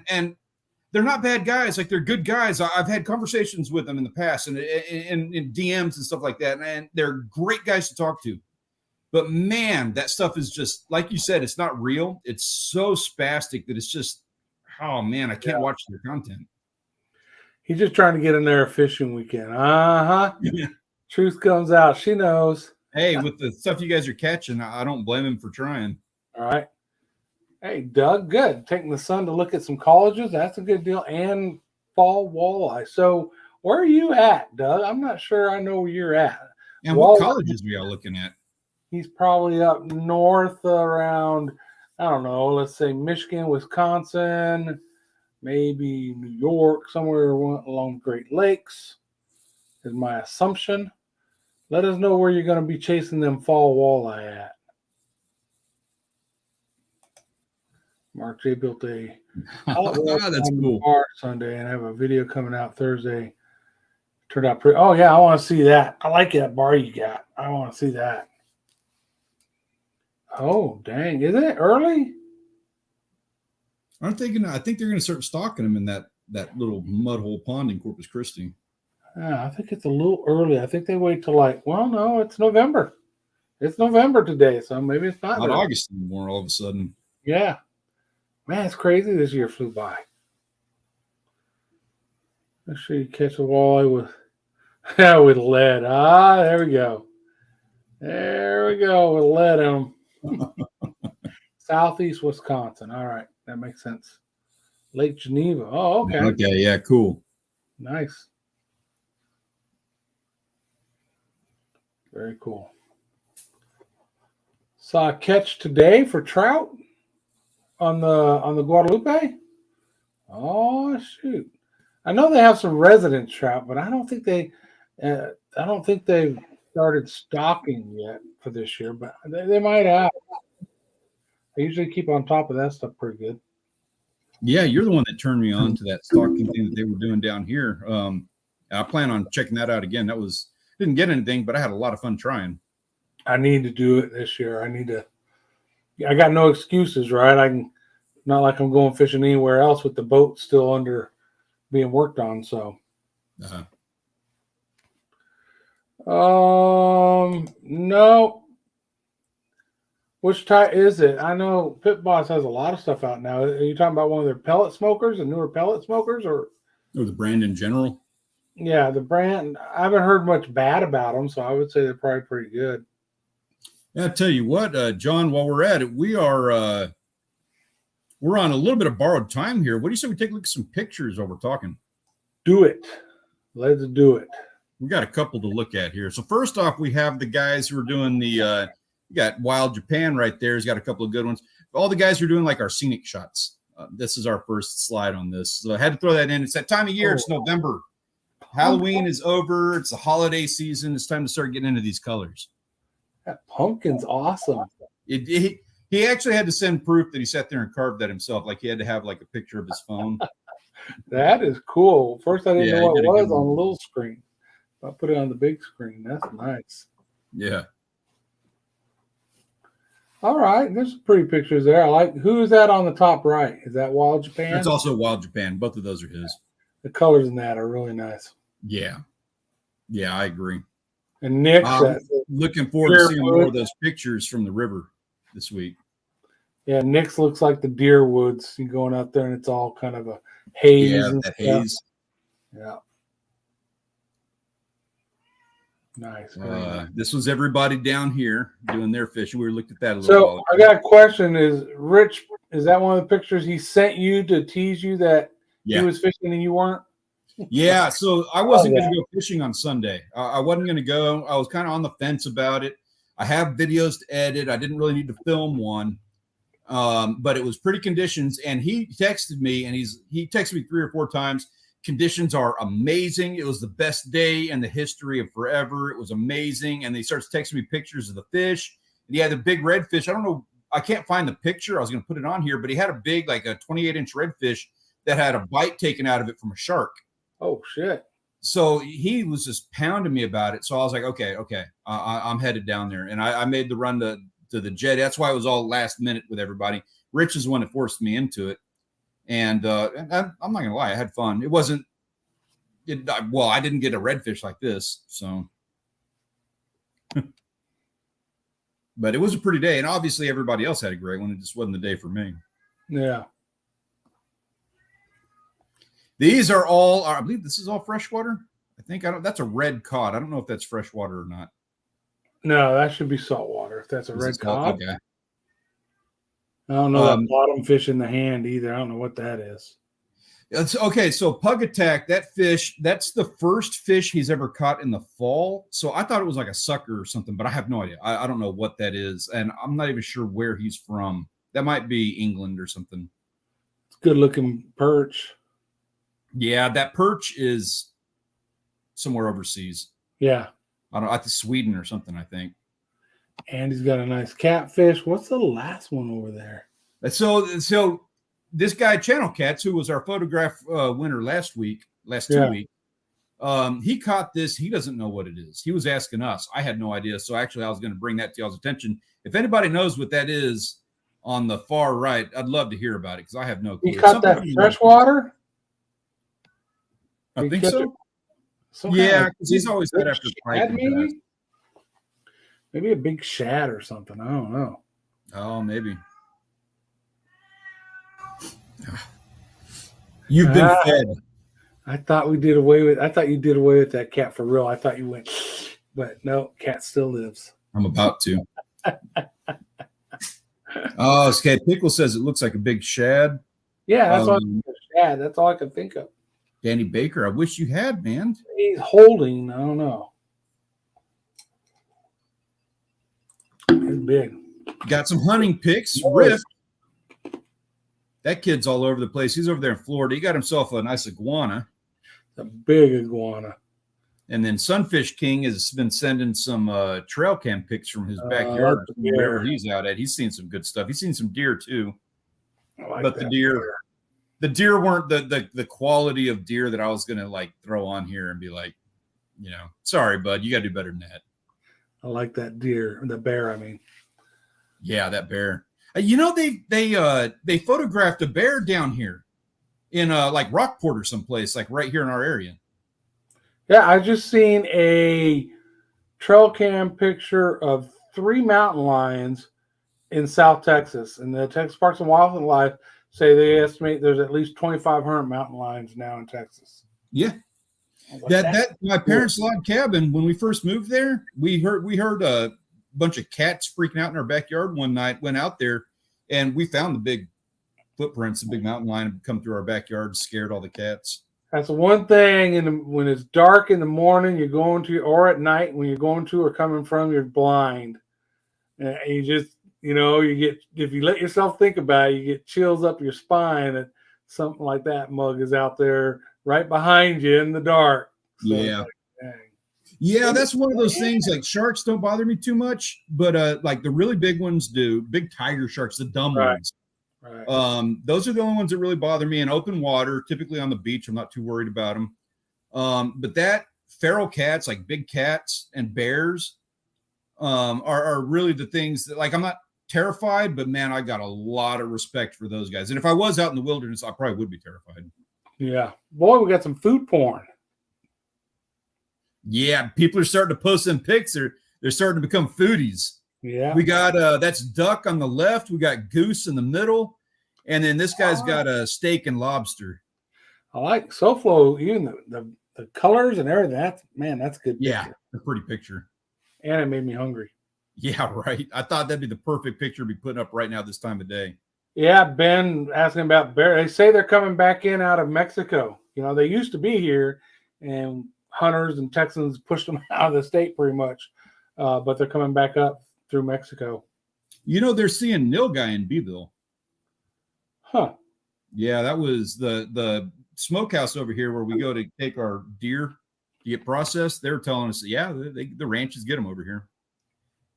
they're not bad guys. Like, they're good guys. I've had conversations with them in the past and in DMs and stuff like that, and they're great guys to talk to. But man, that stuff is just, like you said, it's not real. It's so spastic that it's just, oh man, I can't watch their content. He's just trying to get in there a fishing weekend. Yeah. Truth comes out. She knows. Hey, with the stuff you guys are catching, I don't blame him for trying. All right. Hey, Doug, good. Taking the son to look at some colleges. That's a good deal. And fall walleye. So where are you at, Doug? I'm not sure I know where you're at. And what colleges we are looking at? He's probably up north around, I don't know, let's say Michigan, Wisconsin, maybe New York, somewhere along the Great Lakes is my assumption. Let us know where you're going to be chasing them fall walleye at. Mark J built a That's cool. bar Sunday and have a video coming out Thursday. Turned out pretty. Oh yeah, I want to see that. I like that bar you got. I want to see that. Oh dang! Isn't it early? I think they're going to start stocking them in that little mud hole pond in Corpus Christi. Yeah, I think it's a little early. I think they wait till no, it's November. It's November today, so maybe it's not August anymore. All of a sudden, yeah. Man, it's crazy. This year flew by. Let's see you catch a walleye with lead. Ah, there we go. There we go with lead in them. Southeast Wisconsin. All right, that makes sense. Lake Geneva. Oh, okay. Okay, yeah, cool. Nice. Very cool. Saw a catch today for trout on the Guadalupe. Oh shoot! I know they have some resident trout, but I don't think they've started stocking yet for this year. But they might have. I usually keep on top of that stuff pretty good. Yeah, you're the one that turned me on to that stocking thing that they were doing down here. I plan on checking that out again. Didn't get anything, but I had a lot of fun trying. I need to do it this year. I got no excuses, right? Not like I'm going fishing anywhere else with the boat still under being worked on. So, no. Which type is it? I know Pit Boss has a lot of stuff out now. Are you talking about one of their pellet smokers, the newer pellet smokers, or the brand in general? Yeah, the brand. I haven't heard much bad about them, so I would say they're probably pretty good. Yeah, I tell you what, John, while we're at it, we're on a little bit of borrowed time here. What do you say we take a look at some pictures while we're talking? Do it. Let's do it. We got a couple to look at here. So first off, we have the guys who are doing you got Wild Japan right there. He's got a couple of good ones. All the guys who are doing like our scenic shots. This is our first slide on this. So I had to throw that in. It's that time of year. It's November. Halloween is over. It's the holiday season. It's time to start getting into these colors. That pumpkin's awesome. He actually had to send proof that he sat there and carved that himself. Like he had to have like a picture of his phone. That is cool. First, I didn't know what it was on the little screen. I'll put it on the big screen. That's nice. Yeah. All right. There's some pretty pictures there. I like. Who is that on the top right? Is that Wild Japan? That's also Wild Japan. Both of those are his. The colors in that are really nice. Yeah. Yeah, I agree. And Nick's looking forward to seeing more of those pictures from the river this week. Yeah, Nick's looks like the deer woods. You're going out there and it's all kind of a haze. Yeah, that haze. Yeah. Nice. This was everybody down here doing their fishing. We looked at that a little while ago. I got a question. Is Rich, is that one of the pictures he sent you to tease you that he was fishing and you weren't? Yeah, so I wasn't going to go fishing on Sunday. I wasn't going to go. I was kind of on the fence about it. I have videos to edit. I didn't really need to film one, but it was pretty conditions. And he texted me, and he texted me 3 or 4 times. Conditions are amazing. It was the best day in the history of forever. It was amazing. And he starts texting me pictures of the fish. And he had a big redfish. I don't know. I can't find the picture. I was going to put it on here, but he had a big, like a 28-inch redfish that had a bite taken out of it from a shark. Oh, shit. So he was just pounding me about it. So I was like, okay, I'm headed down there. And I made the run to the jetty. That's why it was all last minute with everybody. Rich is the one that forced me into it. And I'm not going to lie, I had fun. I didn't get a redfish like this. So, but it was a pretty day. And obviously everybody else had a great one. It just wasn't the day for me. Yeah. These are all, I believe this is all freshwater. That's a red cod. I don't know if that's freshwater or not. No, that should be saltwater. If that's a red cod. Okay. I don't know that bottom fish in the hand either. I don't know what that is. It's okay. So Pug Attack, that fish, that's the first fish he's ever caught in the fall. So I thought it was like a sucker or something, but I have no idea. I don't know what that is. And I'm not even sure where he's from. That might be England or something. It's good looking perch. Yeah, that perch is somewhere overseas. Yeah. I don't know, at Sweden or something, I think. And he's got a nice catfish. What's the last one over there? So this guy, Channel Cats, who was our photograph winner last 2 weeks, he caught this. He doesn't know what it is. He was asking us. I had no idea. So actually, I was going to bring that to y'all's attention. If anybody knows what that is on the far right, I'd love to hear about it because I have no clue. He caught that freshwater? I think so. Yeah, because he's always got after shad, maybe a big shad or something. I don't know. Oh, maybe. You've been fed. I thought you did away with that cat for real. I thought you went, but no, cat still lives. I'm about to. Oh, okay. Pickle says it looks like a big shad. Yeah, that's shad. That's all I can think of. Danny Baker, I wish you had, man. He's holding. I don't know. He's big. Got some hunting pics. Rift. That kid's all over the place. He's over there in Florida. He got himself a nice iguana. A big iguana. And then Sunfish King has been sending some trail cam pics from his backyard, wherever he's out at. He's seen some good stuff. He's seen some deer too. But the deer weren't the quality of deer that I was gonna like throw on here and be like, sorry, bud, you gotta do better than that. I like that deer, the bear. I mean, yeah, that bear. They photographed a bear down here in like Rockport or someplace, like right here in our area. Yeah, I just seen a trail cam picture of 3 mountain lions in South Texas, and the Texas Parks and Wildlife say they estimate there's at least 2,500 mountain lions now in Texas. Yeah, that my parents' log cabin when we first moved there, we heard a bunch of cats freaking out in our backyard one night. Went out there, and we found the big footprints. The big mountain lion had come through our backyard, scared all the cats. That's one thing. When it's dark in the morning, you're going to, or at night when you're going to or coming from, you're blind. And you just, you get, if you let yourself think about it, you get chills up your spine that something like that mug is out there right behind you in the dark. So yeah. Yeah, that's one of those things. Like sharks don't bother me too much, but like the really big ones do. Big tiger sharks, the dumb ones. Right. Those are the only ones that really bother me. In open water, typically on the beach, I'm not too worried about them. But that feral cats, like big cats and bears, are really the things that, like, I'm not terrified, but man, I got a lot of respect for those guys. And if I was out in the wilderness, I probably would be terrified. Yeah, boy, we got some food porn. Yeah, people are starting to post some pics. They're starting to become foodies. Yeah, we got that's duck on the left. We got goose in the middle, and then this guy's got a steak and lobster. I like SoFlo, even the colors and everything. That's good. Yeah, a pretty picture. And it made me hungry. Yeah, right. I thought that'd be the perfect picture to be putting up right now this time of day. Yeah, Ben asking about bear. They say they're coming back in out of Mexico. They used to be here, and hunters and Texans pushed them out of the state pretty much, but they're coming back up through Mexico. They're seeing nilgai in Beeville. Huh. Yeah, that was the smokehouse over here where we go to take our deer to get processed. They're telling us, the ranches get them over here.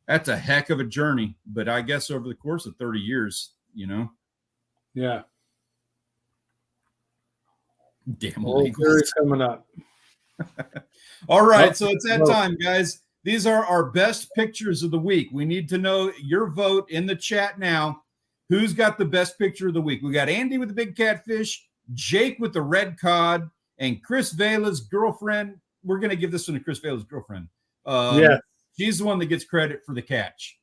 That's a heck of a journey, but I guess over the course of 30 years, Yeah. Damn illegals coming up. All right, so it's that time, guys. These are our best pictures of the week. We need to know your vote in the chat now. Who's got the best picture of the week? We got Andy with the big catfish, Jake with the red cod, and Chris Vela's girlfriend. We're going to give this one to Chris Vela's girlfriend. Yes. She's the one that gets credit for the catch.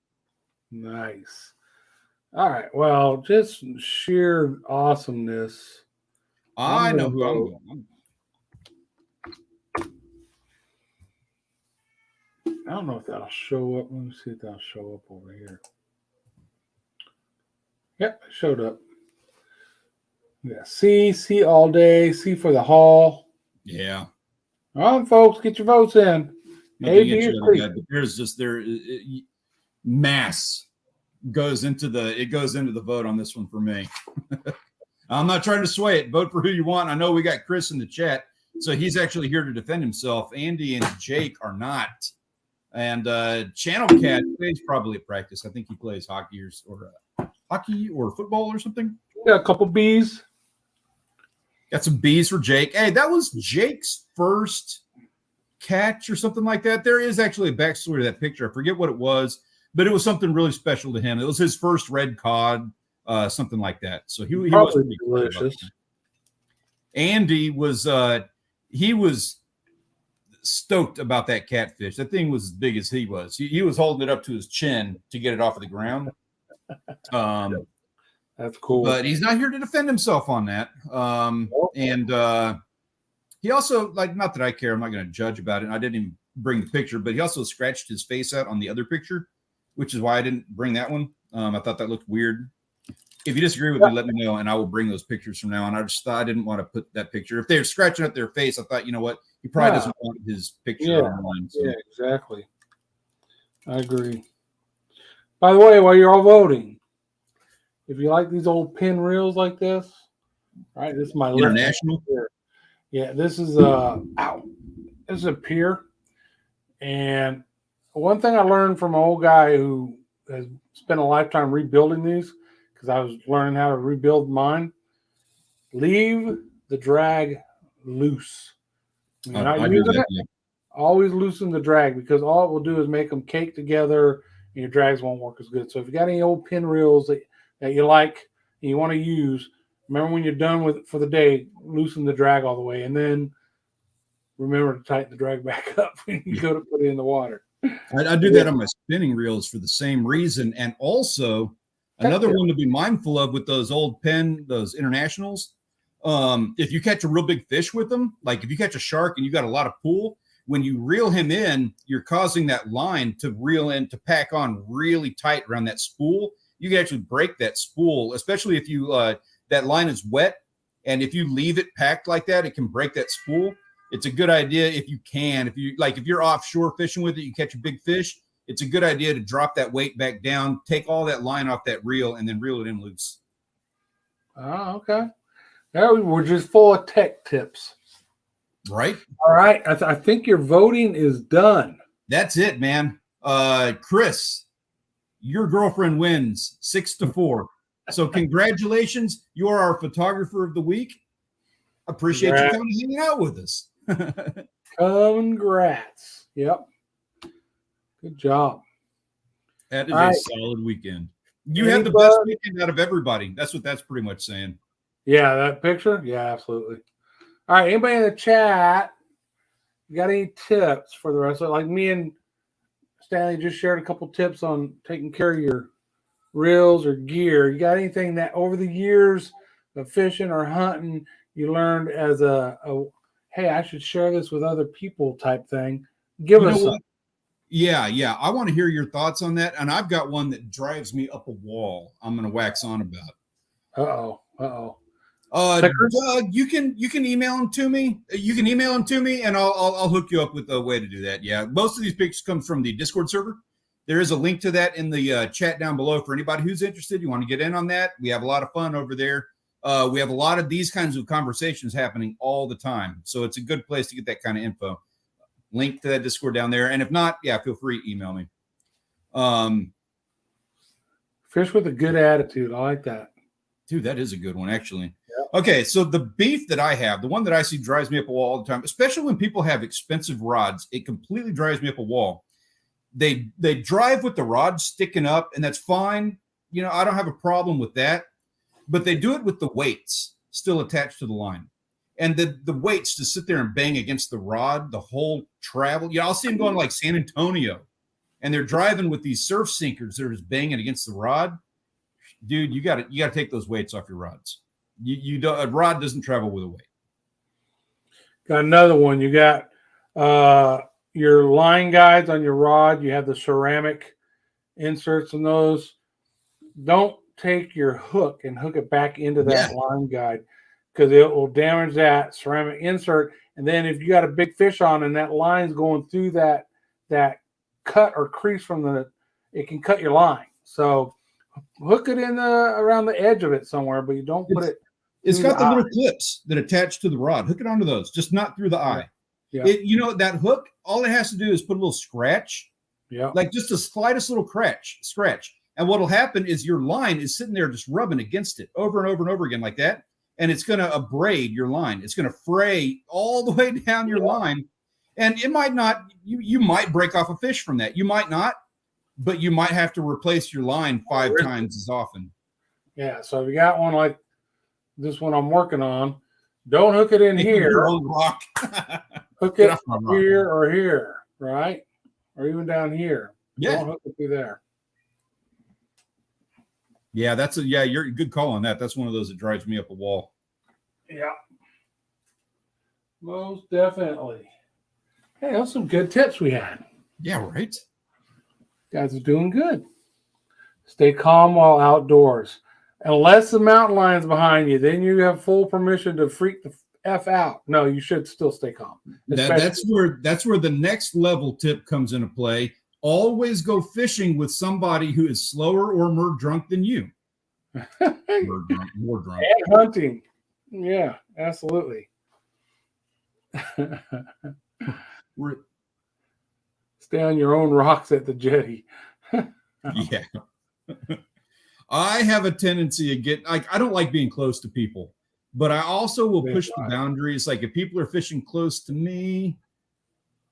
Nice. All right. Well, just sheer awesomeness. I know who I'm going. I don't know if that'll show up. Let me see if that'll show up over here. Yep, it showed up. Yeah, C all day. C for the haul. Yeah. All right, folks, get your votes in. There's just mass goes into the vote on this one for me. I'm not trying to sway it. Vote for who you want. I know we got Chris in the chat, so he's actually here to defend himself. Andy and Jake are not. And Channel Cat plays probably at practice. I think he plays hockey or football or something. Yeah, a couple bees. Got some bees for Jake. Hey, that was Jake's first catch or something like that. There is actually a backstory to that picture. I forget what it was, but it was something really special to him. It was his first red cod, something like that. So he was pretty delicious. Andy was he was stoked about that catfish. That thing was as big as he was. He was holding it up to his chin to get it off of the ground. That's cool. But he's not here to defend himself on that. And he also, like, not that I care, I'm not going to judge about it. I didn't even bring the picture, but he also scratched his face out on the other picture, which is why I didn't bring that one. I thought that looked weird. If you disagree with me, let me know, and I will bring those pictures from now on. I just thought I didn't want to put that picture. If they're scratching up their face, I thought, you know what? He probably doesn't want his picture online. So. Yeah, exactly. I agree. By the way, while you're all voting, if you like these old pin reels like this, all right, this is my international. Yeah, this is this is a pier. And one thing I learned from an old guy who has spent a lifetime rebuilding these, because I was learning how to rebuild mine, leave the drag loose. When you're not using it, always loosen the drag, because all it will do is make them cake together and your drags won't work as good. So if you got any old pin reels that you like and you want to use, remember when you're done with it for the day, loosen the drag all the way, and then remember to tighten the drag back up when you go to put it in the water. I do that on my spinning reels for the same reason. And also another one to be mindful of with those old those internationals, if you catch a real big fish with them, like if you catch a shark and you got a lot of pull, when you reel him in, you're causing that line to reel in, to pack on really tight around that spool. You can actually break that spool, especially if you that line is wet, and if you leave it packed like that, it can break that spool. It's a good idea if you're offshore fishing with it, you catch a big fish, it's a good idea to drop that weight back down, take all that line off that reel, and then reel it in loose. Oh, okay. Yeah, we're just full of tech tips. Right. All right. I think your voting is done. That's it, man. Chris, your girlfriend wins 6-4. So congratulations. You are our photographer of the week. Appreciate you coming and hanging out with us. Congrats. Yep. Good job. That is a solid weekend. You had the best weekend out of everybody. That's what that's pretty much saying. Yeah, that picture? Yeah, absolutely. All right, anybody in the chat, you got any tips for the rest of it? Like me and Stanley just shared a couple tips on taking care of your reels or gear. You got anything that over the years of fishing or hunting you learned as a hey, I should share this with other people type thing? Give us some. Yeah. I want to hear your thoughts on that. And I've got one that drives me up a wall. I'm going to wax on about. Doug, you can email them to me. You can email them to me, and I'll hook you up with a way to do that. Yeah, most of these pictures come from the Discord server. There is a link to that in the chat down below for anybody who's interested. You want to get in on that? We have a lot of fun over there. We have a lot of these kinds of conversations happening all the time, so it's a good place to get that kind of info. Link to that Discord down there, and if not, feel free to email me. Fish with a good attitude. I like that. Dude, that is a good one, actually. Yeah. Okay, so the beef that I have, the one that I see drives me up a wall all the time, especially when people have expensive rods, it completely drives me up a wall. They drive with the rod sticking up, and that's fine. You know, I don't have a problem with that. But they do it with the weights still attached to the line. And the weights to sit there and bang against the rod, the whole travel. Yeah, I'll see them going like San Antonio, and they're driving with these surf sinkers that are just banging against the rod. Dude, you got to take those weights off your rods. You don't, a rod doesn't travel with a weight. Got another one. You got your line guides on your rod. You have the ceramic inserts in those. Don't take your hook and hook it back into that line guide, because it will damage that ceramic insert. And then if you got a big fish on and that line's going through that cut or crease it can cut your line. So hook it in around the edge of it somewhere, but you don't put it. It's got the little clips that attach to the rod. Hook it onto those, just not through the eye. Yeah. That hook, all it has to do is put a little scratch Yeah. Like just the slightest little stretch. And what'll happen is your line is sitting there just rubbing against it over and over and over again like that. And it's going to abrade your line. It's going to fray all the way down your line. And it might not, you might break off a fish from that. You might not, but you might have to replace your line 5 times as often. Yeah. So if you got one like this one I'm working on, don't hook it in here. Rock. Hook it here or here, right? Or even down here. Yeah. Don't hook it through there. Yeah, you're a good call on that. That's one of those that drives me up a wall. Yeah. Most definitely. Hey, those some good tips we had. Yeah, right. Guys are doing good. Stay calm while outdoors. Unless the mountain lion's behind you, then you have full permission to freak the F out. No, you should still stay calm. That's where the next level tip comes into play. Always go fishing with somebody who is slower or more drunk than you. More drunk. And hunting. Yeah, absolutely. Stay on your own rocks at the jetty. Yeah. I have a tendency to get, I don't like being close to people, but I also will push the boundaries. Like if people are fishing close to me,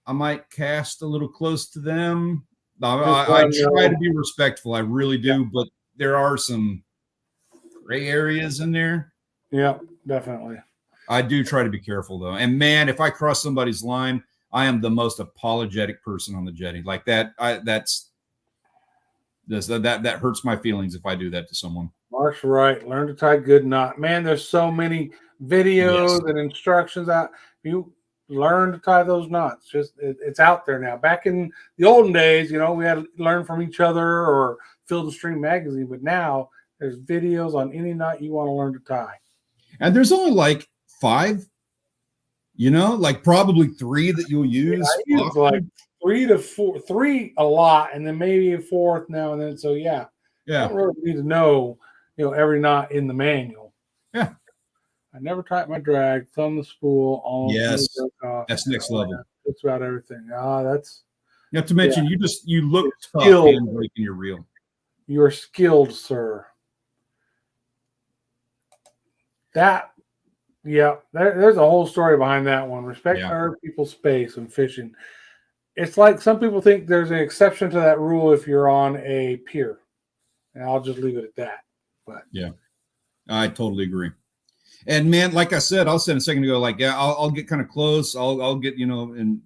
I might cast a little close to them. I try to be respectful. I really do, but there are some gray areas in there. Yeah, definitely. I do try to be careful though. And man, if I cross somebody's line, I am the most apologetic person on the jetty. Like that, that hurts my feelings if I do that to someone. Mark's right. Learn to tie good knot. Man, there's so many videos and instructions out. You learn to tie those knots. Just it's out there now. Back in the olden days, we had to learn from each other or Field and Stream magazine. But now there's videos on any knot you want to learn to tie. And there's only like 5, like probably 3 that you'll use. Yeah, I use like 3 to 4, 3 a lot, and then maybe a 4th now and then. So yeah. I don't really need to know, every knot in the manual. Yeah. I never tighten my drag, thumb the spool, all. Yes, that's next level. That's about everything. That's. Not to mention, you look tough and breaking your reel. You're skilled, sir. There's a whole story behind that one. Respect other people's space when fishing. It's like some people think there's an exception to that rule if you're on a pier. And I'll just leave it at that. But yeah, I totally agree. And man, like I said, a second ago, like, I'll get kind of close. I'll get, I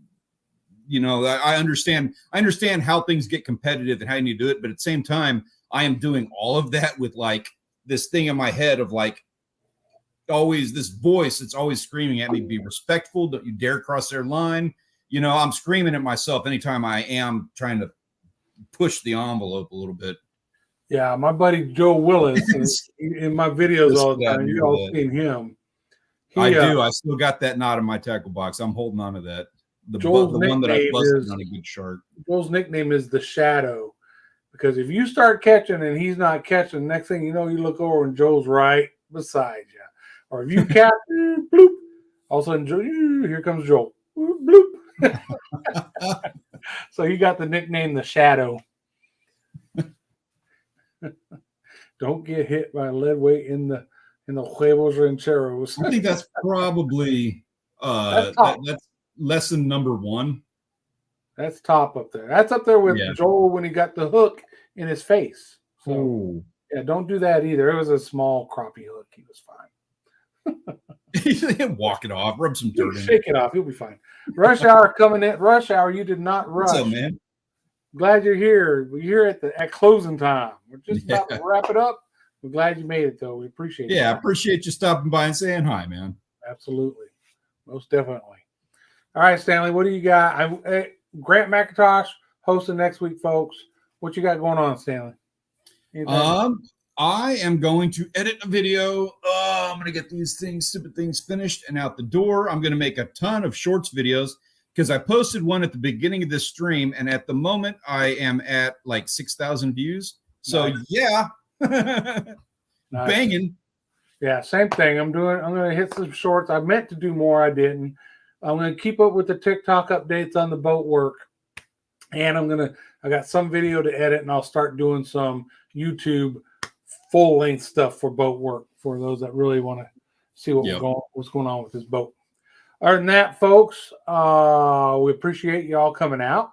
understand how things get competitive and how you need to do it. But at the same time, I am doing all of that with like this thing in my head of like always this voice that's always screaming at me, be respectful. Don't you dare cross their line. I'm screaming at myself anytime I am trying to push the envelope a little bit. Yeah, my buddy Joe Willis in my videos all the time. You all seen him. I do. I still got that knot in my tackle box. I'm holding on to that. The one that I busted on a good shark. Joel's nickname is the Shadow, because if you start catching and he's not catching, next thing you know, you look over and Joel's right beside you. Or if you catch, bloop, all of a sudden, here comes Joel. Bloop. So he got the nickname the Shadow. Don't get hit by a lead weight in the huevos rancheros. I think that's probably that's lesson number 1. That's top up there. That's up there with Joel when he got the hook in his face. So don't do that either. It was a small crappie hook. He was fine. Walk it off, rub some dirt in it. Shake it off. He'll be fine. Rush hour coming in. Rush hour, you did not rush. What's up, man? Glad you're here. We're here at closing time. We're just about to wrap it up. We're glad you made it, though. We appreciate it. Yeah, I appreciate you stopping by and saying hi, man. Absolutely. Most definitely. All right, Stanley, what do you got? Grant McIntosh hosting next week, folks. What you got going on, Stanley? Anything? I am going to edit a video. I'm going to get these stupid things finished and out the door. I'm going to make a ton of shorts videos because I posted one at the beginning of this stream, and at the moment I am at like 6,000 views. So nice. Nice. Banging. Yeah, same thing. I'm going to hit some shorts. I meant to do more. I didn't. I'm going to keep up with the TikTok updates on the boat work. And I got some video to edit, and I'll start doing some YouTube full length stuff for boat work for those that really want to see what's going on with this boat. Other than that, folks, we appreciate y'all coming out.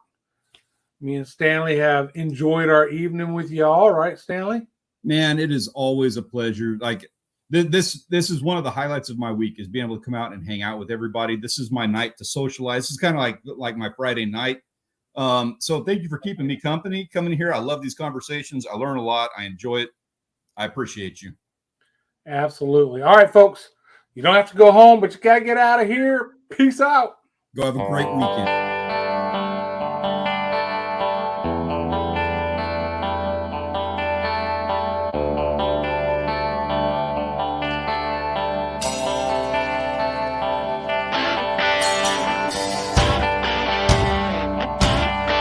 Me and Stanley have enjoyed our evening with y'all, right, Stanley? Man, it is always a pleasure. Like this is one of the highlights of my week, is being able to come out and hang out with everybody. This is my night to socialize. This is kind of like my Friday night. So thank you for keeping me company coming here. I love these conversations. I learn a lot. I enjoy it. I appreciate you. Absolutely. All right, folks. You don't have to go home, but you got to get out of here. Peace out. Go have a great weekend.